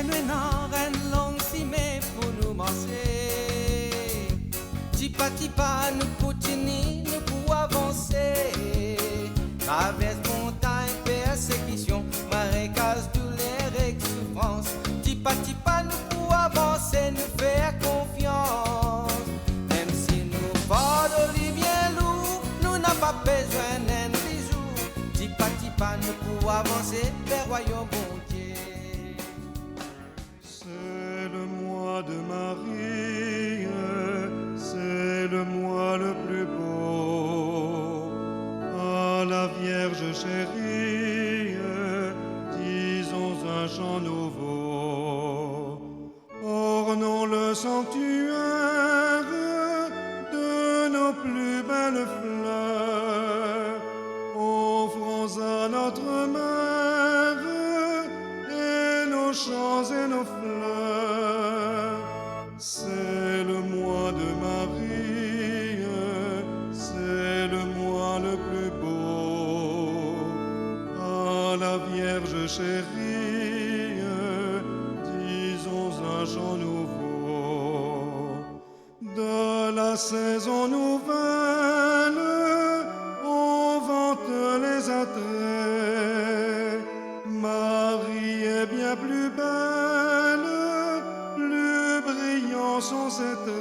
reine longue si mais pour nous marcher. Tipa tipa nous continuons, nous pour avancer. Traverse montagne, persécution, marécage, douleur et souffrance. Tipa tipa nous pour avancer, nous faire confiance. Même si nous portons les bien lourd, nous n'avons pas besoin d'un bisou. Tipa tipa nous pour avancer vers le royaume bon Dieu. C'est le mois de Marie, c'est le mois le plus beau. À la Vierge chérie, disons un chant nouveau. Ornons le sanctuaire de nos plus belles fleurs. Offrons à notre mère et nos champs et nos fleurs. C'est le mois de Marie, c'est le mois le plus beau. À la Vierge chérie, disons un chant nouveau. De la saison nouvelle, on vante les attraits. Marie est bien plus belle, plus brillants sont ses traits.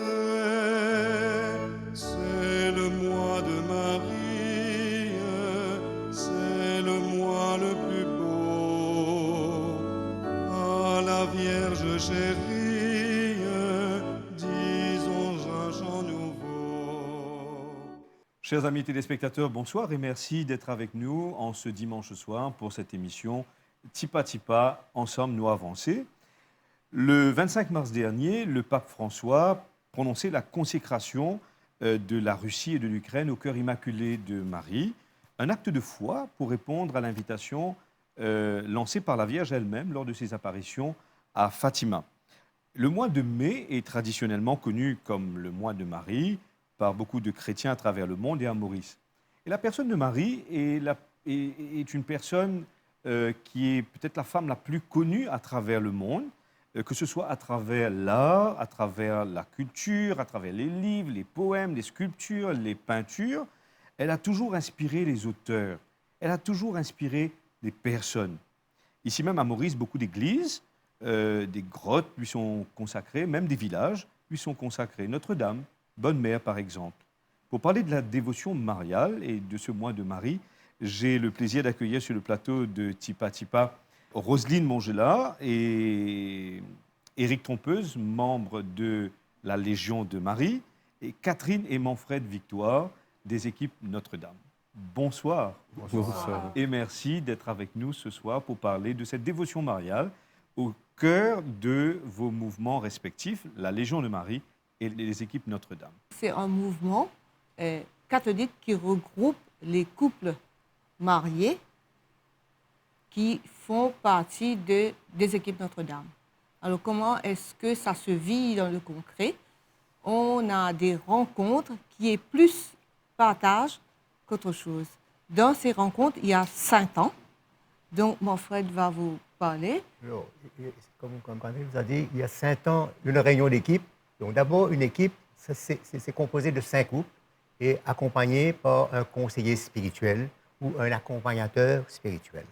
C'est le mois de Marie, c'est le mois le plus beau. À la Vierge chérie, disons un chant nouveau. Chers amis téléspectateurs, bonsoir et merci d'être avec nous en ce dimanche soir pour cette émission Tipa Tipa, ensemble nous avancer. Le 25 mars dernier, le pape François prononçait la consécration de la Russie et de l'Ukraine au cœur immaculé de Marie, un acte de foi pour répondre à l'invitation lancée par la Vierge elle-même lors de ses apparitions à Fatima. Le mois de mai est traditionnellement connu comme le mois de Marie par beaucoup de chrétiens à travers le monde et à Maurice. Et la personne de Marie est une personne qui est peut-être la femme la plus connue à travers le monde, que ce soit à travers l'art, à travers la culture, à travers les livres, les poèmes, les sculptures, les peintures. Elle a toujours inspiré les auteurs, elle a toujours inspiré des personnes. Ici même à Maurice, beaucoup d'églises, des grottes lui sont consacrées, même des villages lui sont consacrés. Notre-Dame, Bonne Mère par exemple. Pour parler de la dévotion mariale et de ce mois de Marie, j'ai le plaisir d'accueillir sur le plateau de Tipa Tipa Roselyne Mongela et Éric Trompeuse, membre de la Légion de Marie, et Catherine et Manfred Victoire des équipes Notre-Dame. Bonsoir. Bonsoir. Et merci d'être avec nous ce soir pour parler de cette dévotion mariale au cœur de vos mouvements respectifs, la Légion de Marie et les équipes Notre-Dame. C'est un mouvement catholique qui regroupe les couples mariés qui font partie des équipes Notre-Dame. Alors, comment est-ce que ça se vit dans le concret? On a des rencontres qui est plus partage qu'autre chose. Dans ces rencontres, il y a 5 ans. Donc, Manfred va vous parler. Alors, comme Catherine vous a dit, il y a 5 ans, une réunion d'équipe. Donc, d'abord, une équipe, c'est composé de 5 couples et accompagné par un conseiller spirituel ou un accompagnateur spirituel.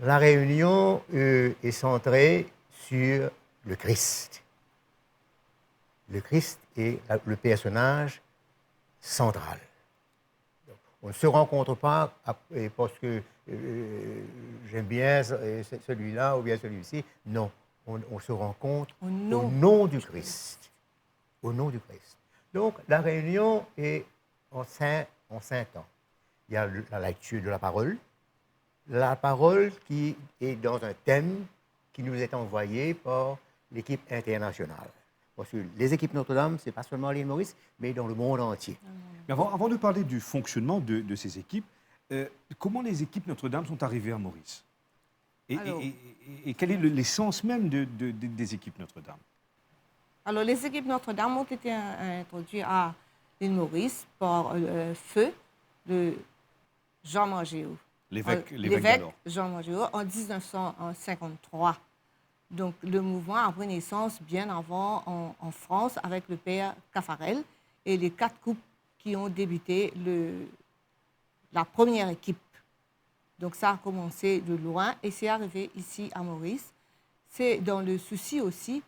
La réunion est centrée sur le Christ. Le Christ est le personnage central. On ne se rencontre pas parce que j'aime bien celui-là ou bien celui-ci. Non, on se rencontre au nom du Christ. Au nom du Christ. Donc, la réunion est en 5 temps. Il y a la lecture de la parole qui est dans un thème qui nous est envoyé par l'équipe internationale. Parce que les équipes Notre-Dame, ce n'est pas seulement à l'île Maurice, mais dans le monde entier. Mais avant de parler du fonctionnement de ces équipes, comment les équipes Notre-Dame sont arrivées à Maurice? Et quel est l'essence même des équipes Notre-Dame? Alors, les équipes Notre-Dame ont été introduites à l'île Maurice par feu de Jean Mangéo. L'évêque Jean Mangéo en 1953. Donc, le mouvement a pris naissance bien avant en France avec le père Caffarel et les 4 couples qui ont débuté la première équipe. Donc, ça a commencé de loin et c'est arrivé ici à Maurice. C'est dans le souci aussi,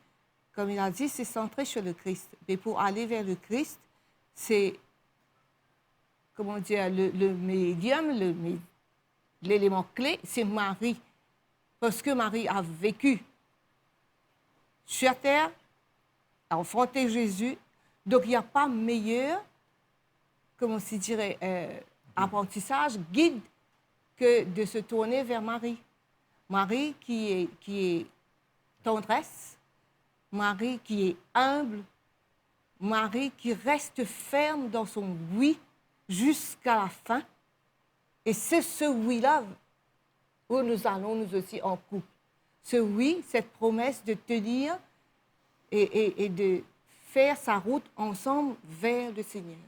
comme il a dit, c'est centré sur le Christ. Mais pour aller vers le Christ, c'est, comment dire, le médium, l'élément clé, c'est Marie. Parce que Marie a vécu sur terre, a affronté Jésus. Donc, il n'y a pas meilleur, comment on dirait, apprentissage, guide, que de se tourner vers Marie. Marie qui est tendresse, Marie qui est humble, Marie qui reste ferme dans son oui jusqu'à la fin. Et c'est ce oui-là où nous allons nous aussi en couple. Ce oui, cette promesse de tenir et de faire sa route ensemble vers le Seigneur.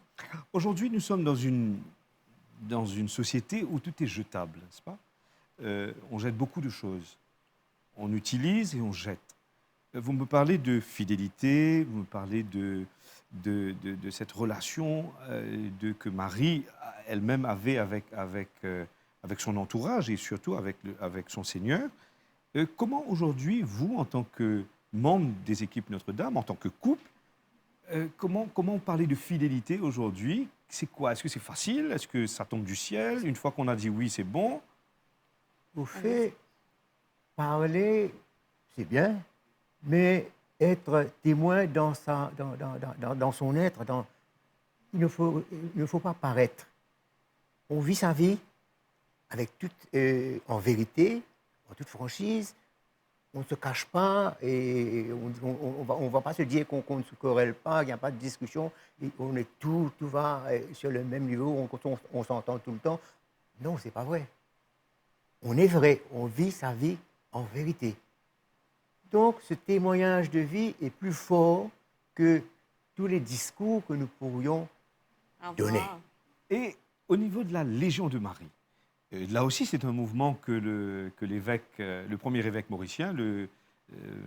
Aujourd'hui, nous sommes dans une société où tout est jetable, n'est-ce pas? On jette beaucoup de choses. On utilise et on jette. Vous me parlez de fidélité, vous me parlez de cette relation que Marie elle-même avait avec son entourage et surtout avec son Seigneur. Comment aujourd'hui, vous, en tant que membre des équipes Notre-Dame, en tant que couple, comment parler de fidélité aujourd'hui? C'est quoi? Est-ce que c'est facile? Est-ce que ça tombe du ciel? Une fois qu'on a dit oui, c'est bon? Au fait, parler, c'est bien, mais être témoin dans son être, il ne faut pas paraître. On vit sa vie avec en vérité, en toute franchise. On ne se cache pas et on ne va pas se dire qu'on ne se querelle pas, qu'il n'y a pas de discussion. Et on est tout va sur le même niveau, on s'entend tout le temps. Non, ce n'est pas vrai. On est vrai, on vit sa vie en vérité. Donc, ce témoignage de vie est plus fort que tous les discours que nous pourrions donner. Et au niveau de la Légion de Marie, là aussi, c'est un mouvement que le premier évêque mauricien,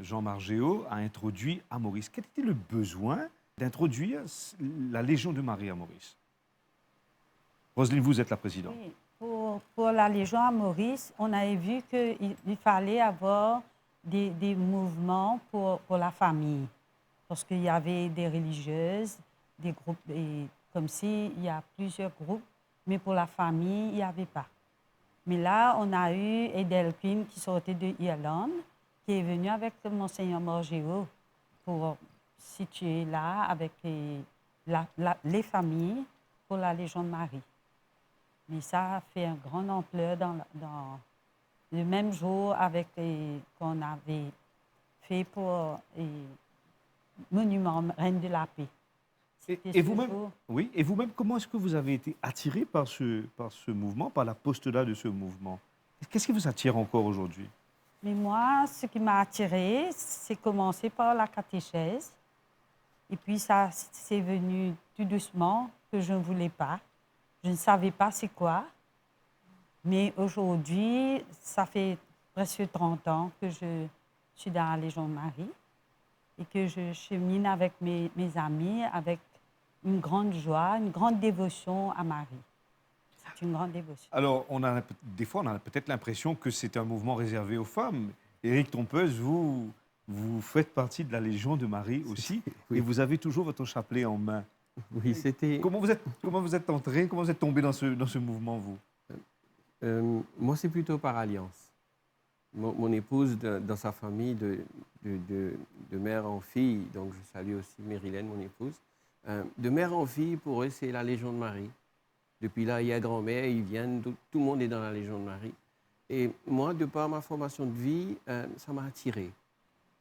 Jean Margéot, a introduit à Maurice. Quel était le besoin d'introduire la Légion de Marie à Maurice? Roselyne, vous êtes la présidente. Oui. Pour la Légion à Maurice, on avait vu qu'il fallait avoir des mouvements pour la famille. Parce qu'il y avait des religieuses, des groupes, comme si il y a plusieurs groupes, mais pour la famille, il n'y avait pas. Mais là, on a eu Edelpine qui sortait d'Irlande, qui est venu avec Monseigneur Margéot pour situer là avec les familles pour la Légion de Marie. Mais ça a fait une grande ampleur dans le même jour avec qu'on avait fait pour Monument Reine de la Paix. Et vous-même, oui, et vous-même, comment est-ce que vous avez été attiré par ce mouvement, par l'apostolat de ce mouvement? Qu'est-ce qui vous attire encore aujourd'hui? Mais moi, ce qui m'a attiré, c'est commencer par la catéchèse. Et puis ça, c'est venu tout doucement, que je ne voulais pas. Je ne savais pas c'est quoi. Mais aujourd'hui, ça fait presque 30 ans que je suis dans la Légion de Marie et que je chemine avec mes amis avec une grande joie, une grande dévotion à Marie. C'est une grande dévotion. Alors, des fois, on a peut-être l'impression que c'est un mouvement réservé aux femmes. Éric Trompeuse, vous faites partie de la Légion de Marie aussi, oui. Et vous avez toujours votre chapelet en main. Oui, c'était... Comment vous êtes entré, comment vous êtes tombé dans ce mouvement, vous? Moi, c'est plutôt par alliance. Mon épouse, dans sa famille de mère en fille, donc je salue aussi Mérilène, mon épouse, de mère en fille, pour eux, c'est la Légion de Marie. Depuis là, il y a grand-mère, ils viennent, tout le monde est dans la Légion de Marie. Et moi, de par ma formation de vie, ça m'a attiré.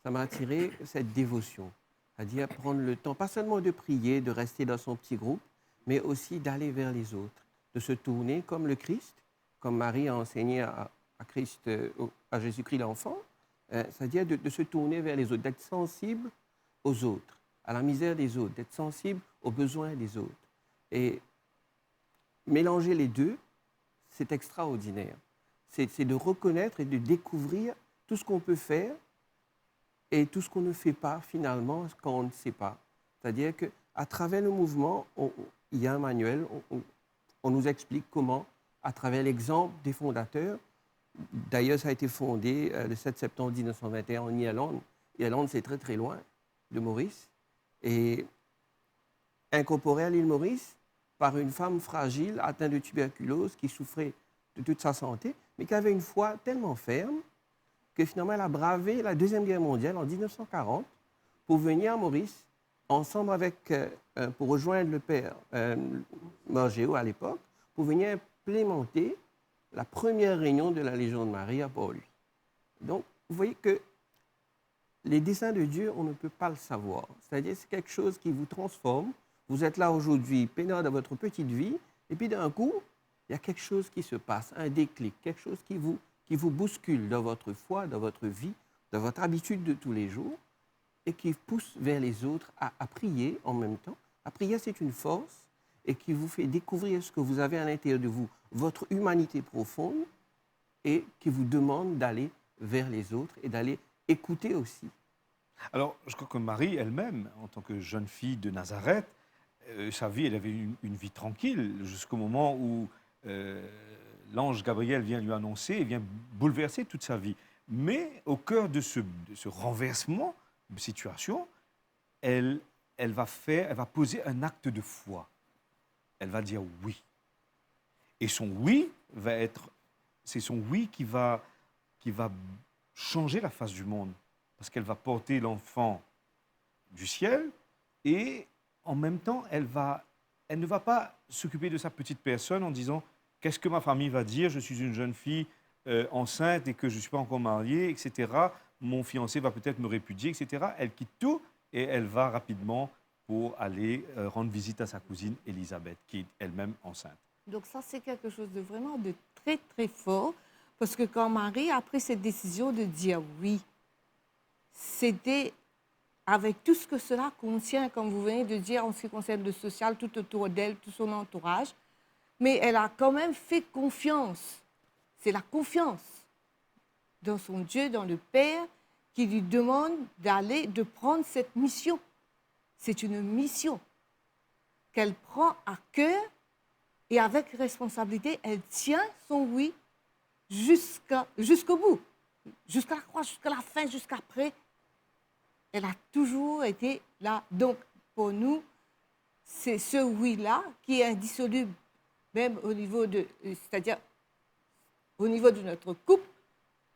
Ça m'a attiré cette dévotion, c'est-à-dire prendre le temps, pas seulement de prier, de rester dans son petit groupe, mais aussi d'aller vers les autres, de se tourner comme le Christ, comme Marie a enseigné à Jésus-Christ l'enfant, c'est-à-dire de se tourner vers les autres, d'être sensible aux autres, à la misère des autres, d'être sensible aux besoins des autres. Et mélanger les deux, c'est extraordinaire. C'est de reconnaître et de découvrir tout ce qu'on peut faire et tout ce qu'on ne fait pas finalement quand on ne sait pas. C'est-à-dire qu'à travers le mouvement, il y a un manuel, on nous explique comment, à travers l'exemple des fondateurs. D'ailleurs, ça a été fondé le 7 septembre 1921 en Irlande. Irlande, c'est très très loin de Maurice. Et incorporé à l'île Maurice par une femme fragile atteinte de tuberculose qui souffrait de toute sa santé, mais qui avait une foi tellement ferme que finalement elle a bravé la Deuxième Guerre mondiale en 1940 pour venir à Maurice, ensemble avec, pour rejoindre le père Margéo à l'époque, pour venir implémenter la première réunion de la Légion de Marie à Port-Louis. Donc, vous voyez que les desseins de Dieu, on ne peut pas le savoir. C'est-à-dire c'est quelque chose qui vous transforme. Vous êtes là aujourd'hui, peinard dans votre petite vie, et puis d'un coup, il y a quelque chose qui se passe, un déclic, quelque chose qui vous bouscule dans votre foi, dans votre vie, dans votre habitude de tous les jours, et qui pousse vers les autres à prier en même temps. La prière, c'est une force, et qui vous fait découvrir ce que vous avez à l'intérieur de vous, votre humanité profonde, et qui vous demande d'aller vers les autres et d'aller écouter aussi. Alors, je crois que Marie elle-même, en tant que jeune fille de Nazareth, sa vie, elle avait une vie tranquille jusqu'au moment où l'ange Gabriel vient lui annoncer et vient bouleverser toute sa vie. Mais au cœur de ce renversement de situation, elle va poser un acte de foi. Elle va dire oui. Et son oui c'est son oui qui va changer la face du monde. Parce qu'elle va porter l'enfant du ciel et en même temps, elle ne va pas s'occuper de sa petite personne en disant « Qu'est-ce que ma famille va dire? Je suis une jeune fille enceinte et que je ne suis pas encore mariée, etc. Mon fiancé va peut-être me répudier, etc. » Elle quitte tout et elle va rapidement pour aller rendre visite à sa cousine Élisabeth, qui est elle-même enceinte. Donc ça, c'est quelque chose de vraiment de très, très fort. Parce que quand Marie a pris cette décision de dire oui, c'était avec tout ce que cela contient, comme vous venez de dire, en ce qui concerne le social, tout autour d'elle, tout son entourage. Mais elle a quand même fait confiance. C'est la confiance dans son Dieu, dans le Père, qui lui demande de prendre cette mission. C'est une mission qu'elle prend à cœur et avec responsabilité, elle tient son oui jusqu'au bout, jusqu'à la croix, jusqu'à la fin, jusqu'après. Elle a toujours été là. Donc, pour nous, c'est ce oui-là qui est indissoluble, même au niveau c'est-à-dire au niveau de notre couple,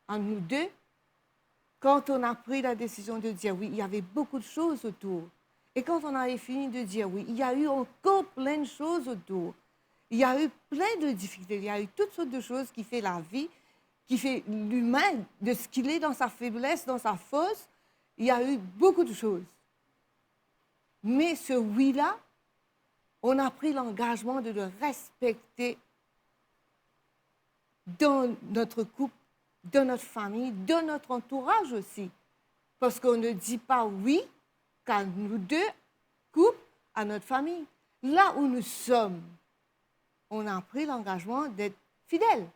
entre nous deux. Quand on a pris la décision de dire oui, il y avait beaucoup de choses autour. Et quand on avait fini de dire oui, il y a eu encore plein de choses autour. Il y a eu plein de difficultés, il y a eu toutes sortes de choses qui font la vie, qui fait l'humain de ce qu'il est dans sa faiblesse, dans sa force. Il y a eu beaucoup de choses. Mais ce oui-là, on a pris l'engagement de le respecter dans notre couple, dans notre famille, dans notre entourage aussi. Parce qu'on ne dit pas oui qu'à nous deux, couple, à notre famille. Là où nous sommes, on a pris l'engagement d'être fidèles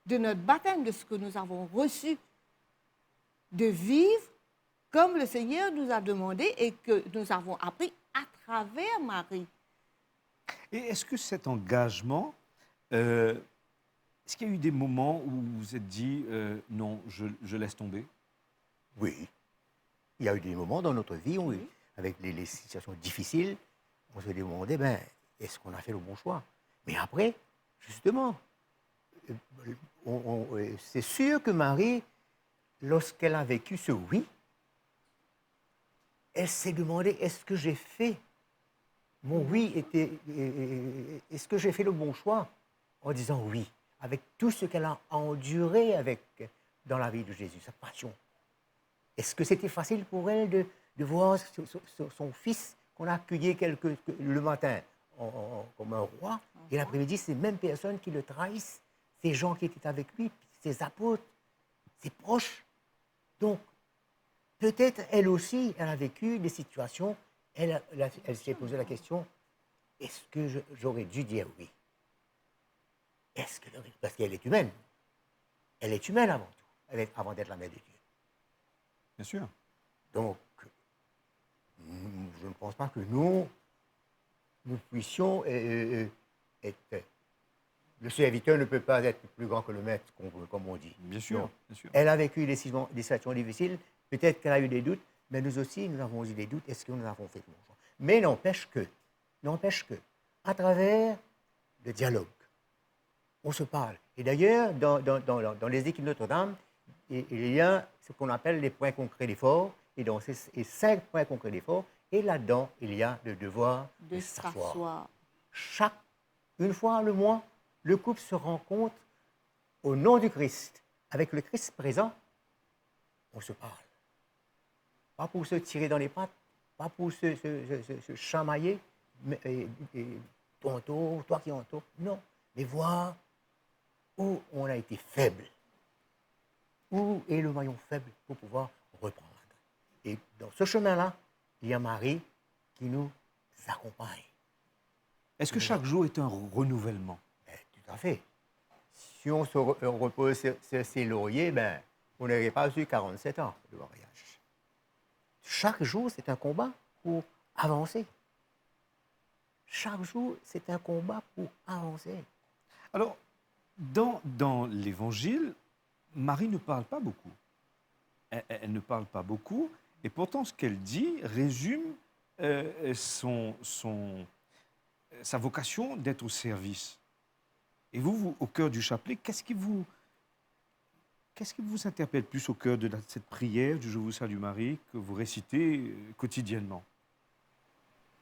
de notre baptême, de ce que nous avons reçu, de vivre comme le Seigneur nous a demandé et que nous avons appris à travers Marie. Et est-ce que cet engagement, est-ce qu'il y a eu des moments où vous vous êtes dit non, je laisse tomber? Oui. Il y a eu des moments dans notre vie où, avec les situations difficiles, on se demandait, est-ce qu'on a fait le bon choix? Mais après, justement, c'est sûr que Marie, lorsqu'elle a vécu ce oui, elle s'est demandé, est-ce que j'ai fait mon oui est-ce que j'ai fait le bon choix? En disant oui, avec tout ce qu'elle a enduré dans la vie de Jésus, sa passion. Est-ce que c'était facile pour elle de voir son fils qu'on a accueilli le matin comme un roi, et l'après-midi, ces mêmes personnes qui le trahissent, ces gens qui étaient avec lui, ses apôtres, ses proches. Donc, peut-être elle aussi, elle a vécu des situations, elle s'est posé la question, est-ce que j'aurais dû dire oui? Parce qu'elle est humaine. Elle est humaine avant tout, avant d'être la mère de Dieu. Bien sûr. Donc, je ne pense pas que nous puissions être... Le serviteur ne peut pas être plus grand que le maître, comme on dit. Bien sûr. Non. Bien sûr. Elle a vécu des situations difficiles, peut-être qu'elle a eu des doutes, mais nous aussi, nous avons eu des doutes. Est-ce que nous avons fait le bon choix? Mais n'empêche que, à travers le dialogue, on se parle. Et d'ailleurs, dans les équipes Notre-Dame, il y a ce qu'on appelle les points concrets d'effort. Et dans ces 5 points concrets d'effort, et là-dedans, il y a le devoir de s'asseoir. Une fois le mois, le couple se rencontre au nom du Christ. Avec le Christ présent, on se parle. Pas pour se tirer dans les pattes, pas pour se chamailler, mais, toi en tort, toi qui en tort. Non, mais voir où on a été faible. Où est le maillon faible pour pouvoir reprendre. Et dans ce chemin-là, il y a Marie qui nous accompagne. Est-ce que chaque jour est un renouvellement? Tout à fait. Si on se repose sur ces lauriers, on n'aurait pas eu 47 ans de mariage. Chaque jour, c'est un combat pour avancer. Chaque jour, c'est un combat pour avancer. Alors, dans l'Évangile, Marie ne parle pas beaucoup. Elle ne parle pas beaucoup, et pourtant, ce qu'elle dit résume sa vocation d'être au service. Et vous, au cœur du chapelet, qu'est-ce qui vous interpelle plus au cœur de cette prière du Je vous salue Marie que vous récitez quotidiennement?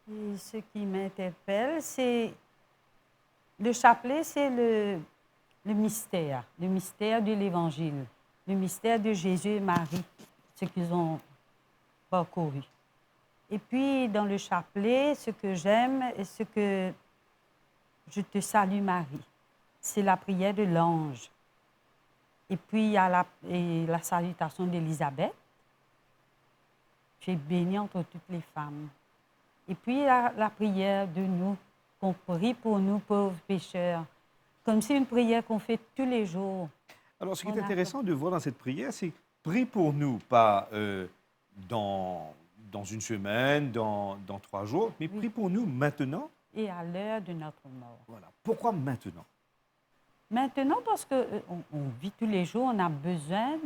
Et ce qui m'interpelle, c'est le chapelet, c'est le mystère de l'Évangile, le mystère de Jésus et Marie, ce qu'ils ont parcouru. Et puis, dans le chapelet, ce que j'aime et ce que je te salue Marie, c'est la prière de l'ange. Et puis, il y a la salutation d'Élisabeth. Tu es bénie entre toutes les femmes. Et puis, la prière de nous, qu'on prie pour nous, pauvres pécheurs. Comme c'est une prière qu'on fait tous les jours. Alors, ce qui est intéressant de voir dans cette prière, c'est prie pour nous, pas dans une semaine, dans 3 jours, mais prie pour nous maintenant. Et à l'heure de notre mort. Voilà. Pourquoi maintenant? Maintenant, parce qu'on vit tous les jours, on a besoin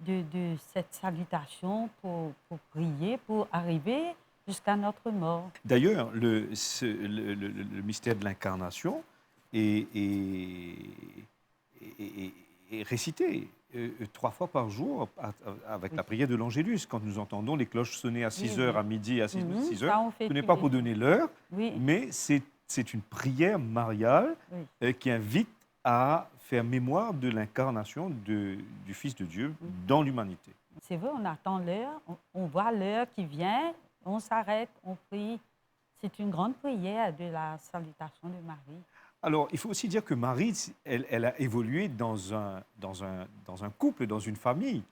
de cette salutation pour prier, pour arriver jusqu'à notre mort. D'ailleurs, le mystère de l'incarnation est récité 3 fois par jour avec la prière de l'Angélus. Quand nous entendons les cloches sonner à 6 heures, à midi, à 6 heures, ce n'est pas pour donner l'heure, mais c'est une prière mariale qui invite à faire mémoire de l'incarnation du Fils de Dieu dans l'humanité. C'est vrai, on attend l'heure, on voit l'heure qui vient, on s'arrête, on prie. C'est une grande prière de la salutation de Marie. Alors, il faut aussi dire que Marie, elle a évolué dans un couple, dans une famille.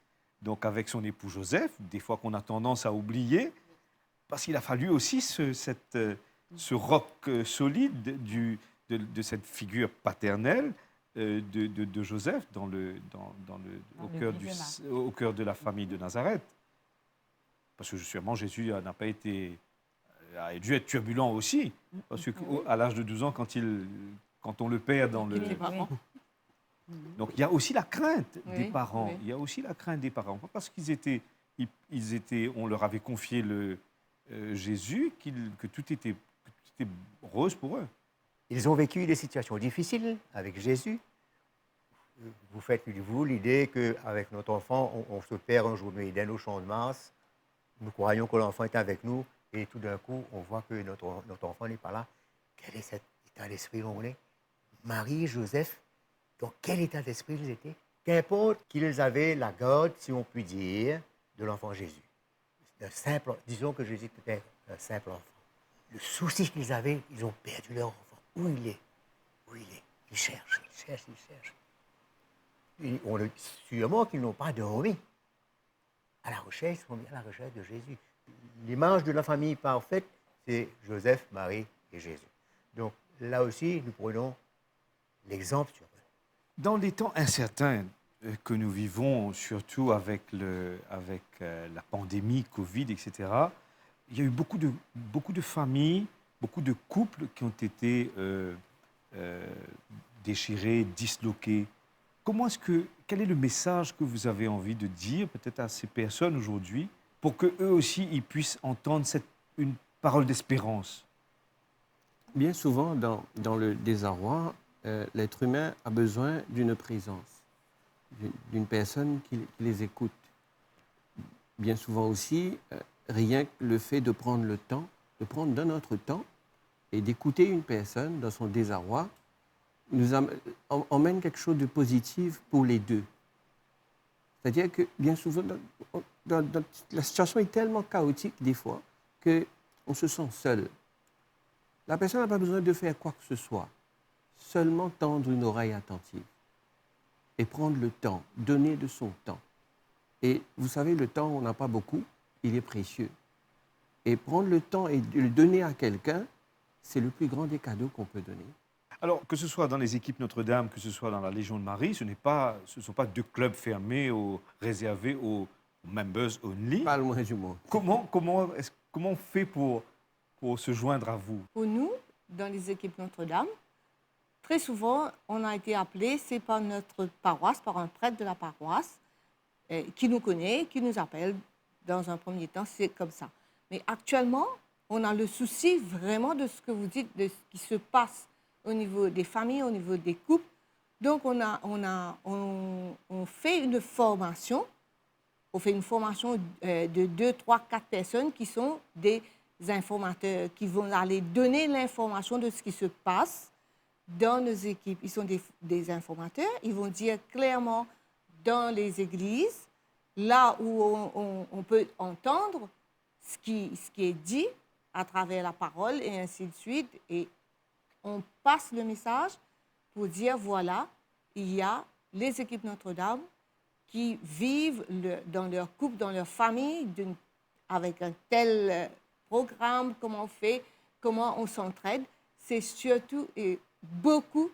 Donc, avec son époux Joseph, des fois qu'on a tendance à oublier, parce qu'il a fallu aussi ce roc solide de cette figure paternelle de Joseph au cœur de la famille de Nazareth. Parce que sûrement Jésus a dû être turbulent aussi, parce qu'à l'âge de 12 ans, quand on le perd dans le... Donc il y a aussi la crainte des parents. Il y a aussi la crainte des parents, pas parce on leur avait confié Jésus, que tout était rose pour eux. Ils ont vécu des situations difficiles avec Jésus. Vous faites, vous, l'idée qu'avec notre enfant, on se perd un jour de Éden au champ de Mars. Nous croyons que l'enfant est avec nous et tout d'un coup, on voit que notre enfant n'est pas là. Quel est cet état d'esprit où on est? Marie et Joseph, dans quel état d'esprit ils étaient? Qu'importe qu'ils avaient la garde, si on peut dire, de l'enfant Jésus. Disons que Jésus était un simple enfant. Le souci qu'ils avaient, ils ont perdu leur enfant. Où il est? Ils cherchent. Sûrement qu'ils n'ont pas dormi. Ils sont mis à la recherche de Jésus. L'image de la famille parfaite, c'est Joseph, Marie et Jésus. Donc là aussi, nous prenons l'exemple sur eux. Dans les temps incertains que nous vivons, surtout avec la pandémie, Covid, etc., il y a eu beaucoup de familles, beaucoup de couples qui ont été déchirés, disloqués. Quel est le message que vous avez envie de dire peut-être à ces personnes aujourd'hui pour qu'eux aussi ils puissent entendre une parole d'espérance? Bien souvent, dans le désarroi, l'être humain a besoin d'une présence, d'une personne qui les écoute. Bien souvent aussi, rien que le fait de prendre le temps, de prendre de notre temps et d'écouter une personne dans son désarroi, nous emmène quelque chose de positif pour les deux. C'est-à-dire que bien souvent, la situation est tellement chaotique des fois qu'on se sent seul. La personne n'a pas besoin de faire quoi que ce soit, seulement tendre une oreille attentive et prendre le temps, donner de son temps. Et vous savez, le temps, on n'a pas beaucoup, il est précieux. Et prendre le temps et le donner à quelqu'un, c'est le plus grand des cadeaux qu'on peut donner. Alors, que ce soit dans les équipes Notre-Dame, que ce soit dans la Légion de Marie, ce ne sont pas deux clubs fermés ou réservés aux members only. Pas le moins du monde. Comment on fait pour se joindre à vous? Pour nous, dans les équipes Notre-Dame, très souvent, on a été appelé, c'est par notre paroisse, par un prêtre de la paroisse, qui nous connaît, qui nous appelle. Dans un premier temps, c'est comme ça. Mais actuellement, on a le souci vraiment de ce que vous dites, de ce qui se passe au niveau des familles, au niveau des couples. Donc, on fait une formation. On fait une formation de 2, 3, 4 personnes qui sont des informateurs, qui vont aller donner l'information de ce qui se passe dans nos équipes. Ils sont des informateurs. Ils vont dire clairement dans les églises, là où on peut entendre ce qui est dit à travers la parole et ainsi de suite. Et on passe le message pour dire, voilà, il y a les équipes Notre-Dame qui vivent dans leur couple, dans leur famille, avec un tel programme, comment on fait, comment on s'entraide. C'est surtout beaucoup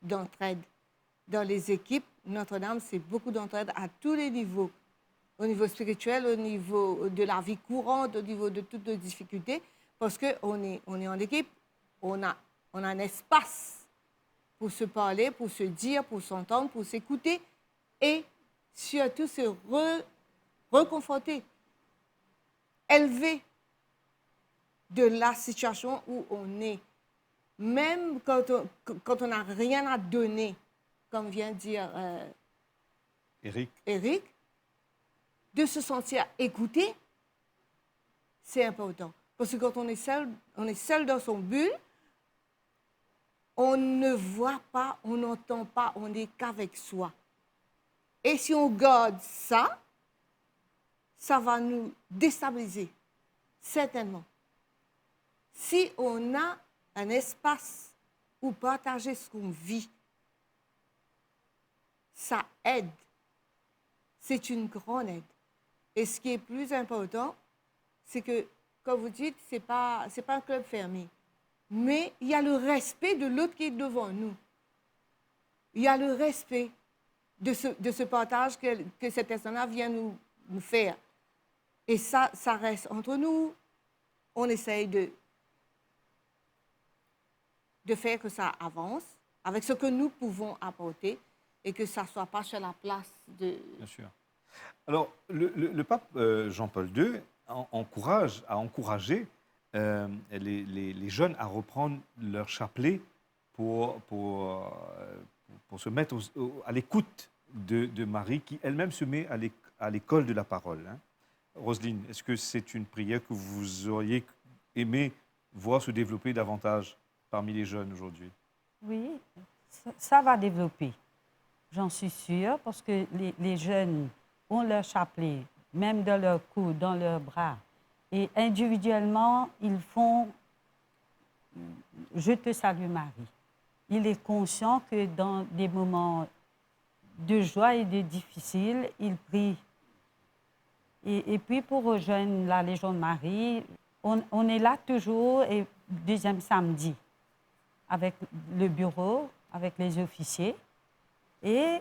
d'entraide. Dans les équipes Notre-Dame, c'est beaucoup d'entraide à tous les niveaux. Au niveau spirituel, au niveau de la vie courante, au niveau de toutes les difficultés, parce qu'on est en équipe, on a un espace pour se parler, pour se dire, pour s'entendre, pour s'écouter et surtout se reconforter, élever de la situation où on est. Même quand on n'a rien à donner, comme vient de dire Eric, de se sentir écouté, c'est important. Parce que quand on est seul dans son bulle, on ne voit pas, on n'entend pas, on n'est qu'avec soi. Et si on garde ça, ça va nous déstabiliser, certainement. Si on a un espace où partager ce qu'on vit, ça aide. C'est une grande aide. Et ce qui est plus important, c'est que, comme vous dites, ce n'est pas un club fermé. Mais il y a le respect de l'autre qui est devant nous. Il y a le respect de ce partage que cette personne-là vient nous faire. Et ça reste entre nous. On essaye de faire que ça avance avec ce que nous pouvons apporter et que ça ne soit pas sur la place de... Bien sûr. Alors, le pape Jean-Paul II a encouragé les jeunes à reprendre leur chapelet pour se mettre à l'écoute de Marie, qui elle-même se met à l'école de la parole. Hein. Roselyne, est-ce que c'est une prière que vous auriez aimé voir se développer davantage parmi les jeunes aujourd'hui? Oui, ça va développer. J'en suis sûre, parce que les jeunes ont leur chapelet, même dans leur cou, dans leurs bras. Et individuellement, ils font « Je te salue Marie ». Il est conscient que dans des moments de joie et de difficiles, il prie. Et puis pour rejoindre la Légion de Marie, on est là toujours, et deuxième samedi, avec le bureau, avec les officiers. Et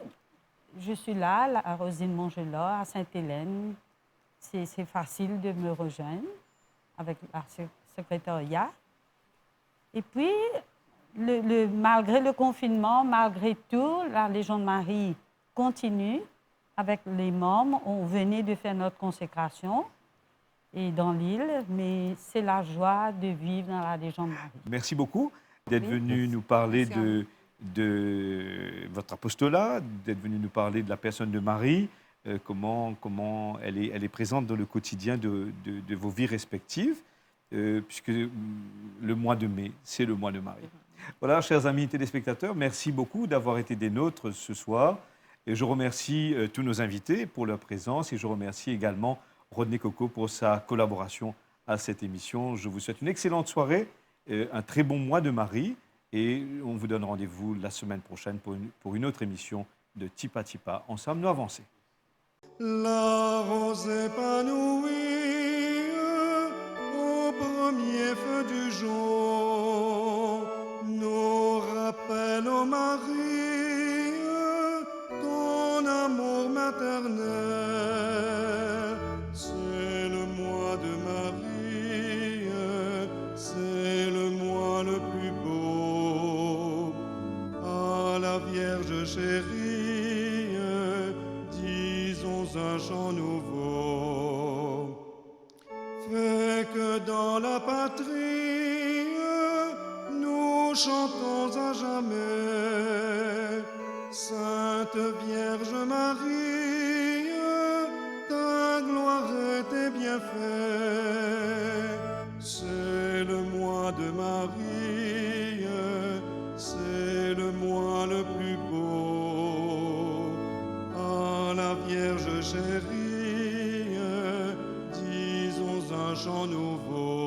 je suis là, à Rosine Montgelat, à Sainte-Hélène. C'est facile de me rejoindre avec le secrétariat. Et puis, malgré le confinement, malgré tout, la Légion de Marie continue avec les membres. On venait de faire notre consécration et dans l'île, mais c'est la joie de vivre dans la Légion de Marie. Merci beaucoup d'être venu nous parler de votre apostolat, d'être venu nous parler de la personne de Marie, comment elle est présente dans le quotidien de vos vies respectives, puisque le mois de mai, c'est le mois de Marie. Voilà, chers amis téléspectateurs, merci beaucoup d'avoir été des nôtres ce soir. Et je remercie tous nos invités pour leur présence et je remercie également Rodney Coco pour sa collaboration à cette émission. Je vous souhaite une excellente soirée, un très bon mois de Marie et on vous donne rendez-vous la semaine prochaine pour une autre émission de Tipa Tipa. Ensemble, nous avancer. La rose épanouie au premier feu du jour nous rappelle, ô Marie, ton amour maternel. C'est le mois de Marie, c'est le mois le plus beau. À la Vierge chérie, disons un chant nouveau. Fait que dans la patrie, nous chantons à jamais. Sainte Vierge Marie, ta gloire et tes bienfaits. C'est le mois de Marie, c'est le mois le plus beau. À la Vierge chérie, disons un chant nouveau.